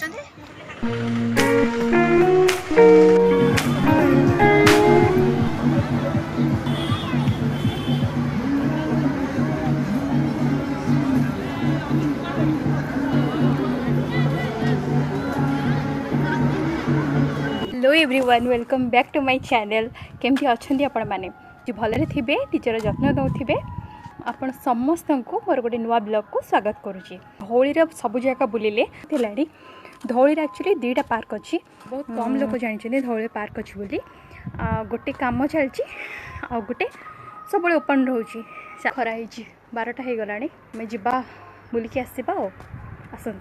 Hello everyone welcome back to my channel. केमती अच्छी आपण मैंने जी भलरे थे निजर जत्न दौथे आपण समस्त को मोर गोटे नुआ ब्लॉग को स्वागत करुँची। धौलीर सब जगह बुलिले धौलीर एक्चुअली दुईटा पार्क अच्छी। बहुत कम लोग जानते धौली पार्क अच्छी बोली। गोटे काम चलती आ गोटे सब ओपन रोचे। खरा हो 12टा हो गला मैं जा बुलिकी आसवा आसतु।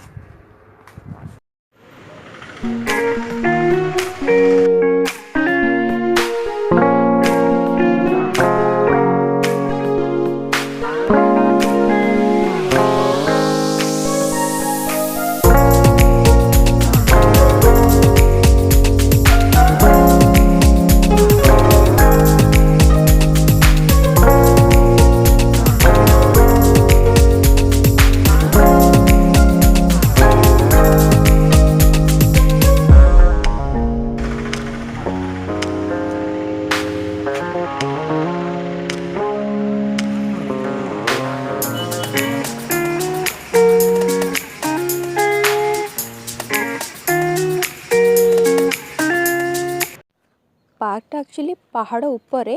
पार्कटा एक्चुअली पहाड़ ऊपर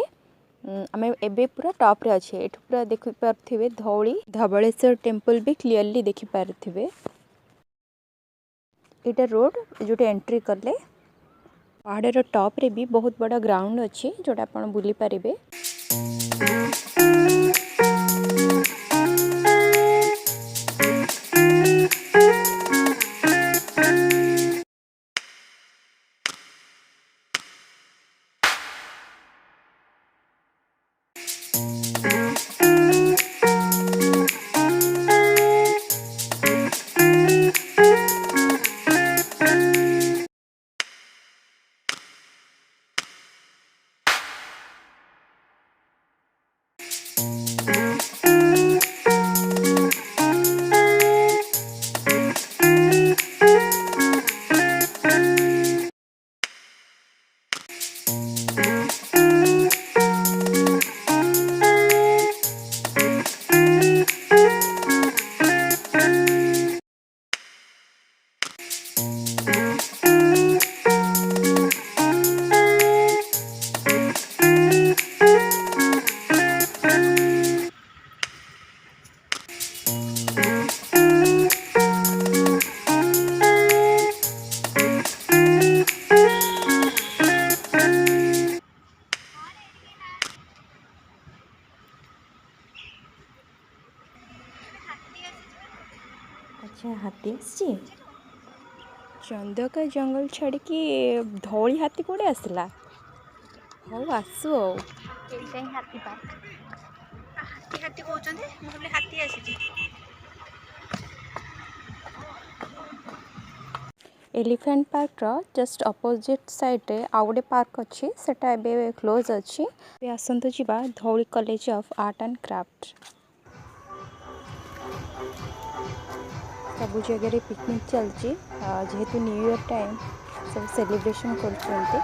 आम एबे पूरा टॉप रे अच्छे। एठू पूरा देखि पारथिबे धौली धबलेश्वर टेम्पल भी क्लियरली देखि पारथिबे। इटा रोड जोटे एंट्री करले पहाड़ टॉप रे भी बहुत बड़ा ग्राउंड अच्छी जोटा आपण बुली पारिबे। अच्छा हाथी आसी चंदका जंगल छाड़ कि धौली हाथी कोड़े आसला। हौ आसु हाथी पार्क हाथी हाथी कहते हाथी आसी एलिफेंट पार्क रो जस्ट अपोजिट साइड रे आउ गोटे पार्क अच्छी सेटा एबे क्लोज अच्छी। आसंतु जीवा Dhauli college of art and craft. सब जगह पिकनिक चलती जेहेतु न्यू ईयर टाइम सब सेलिब्रेशन करते।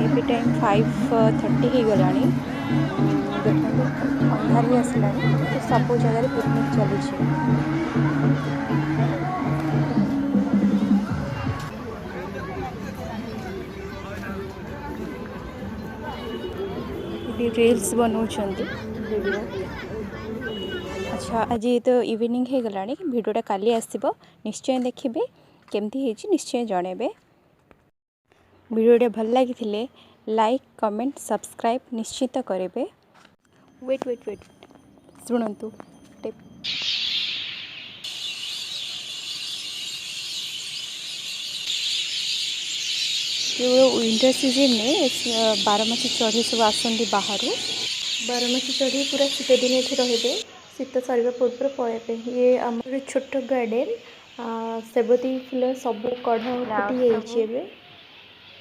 एबे टाइम 5:30 हो गला देखो अंधार भी आसला तो सब जगह पिकनिक चली। रील्स बनाउछंती वीडियो। अच्छा आज तो इवनिंग हो गला वीडियोटा काली आसब निश्चय देखिए केमती है निश्चय जनइबे। वीडियोटा भल लगी लाइक कमेंट सब्सक्राइब निश्चित करेंगे। वेट वेट वेट शुणु विंटर सीजन में बारमासी चढ़ी सब आसती बाहर। बारमासी चढ़ी पूरा शीत दिन ये रे शीत सर पूर्व पलैबे। ये आम छोट गार्डन सेबती फुल सब कढ़ फुटी सब जाइए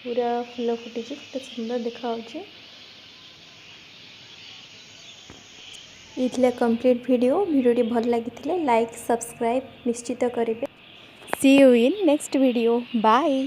पूरा फुल फुटी केते सुंदर देखा ये कंप्लीट वीडियोटी भल लगी लाइक सब्सक्राइब निश्चित करेंगे। See you in next video bye.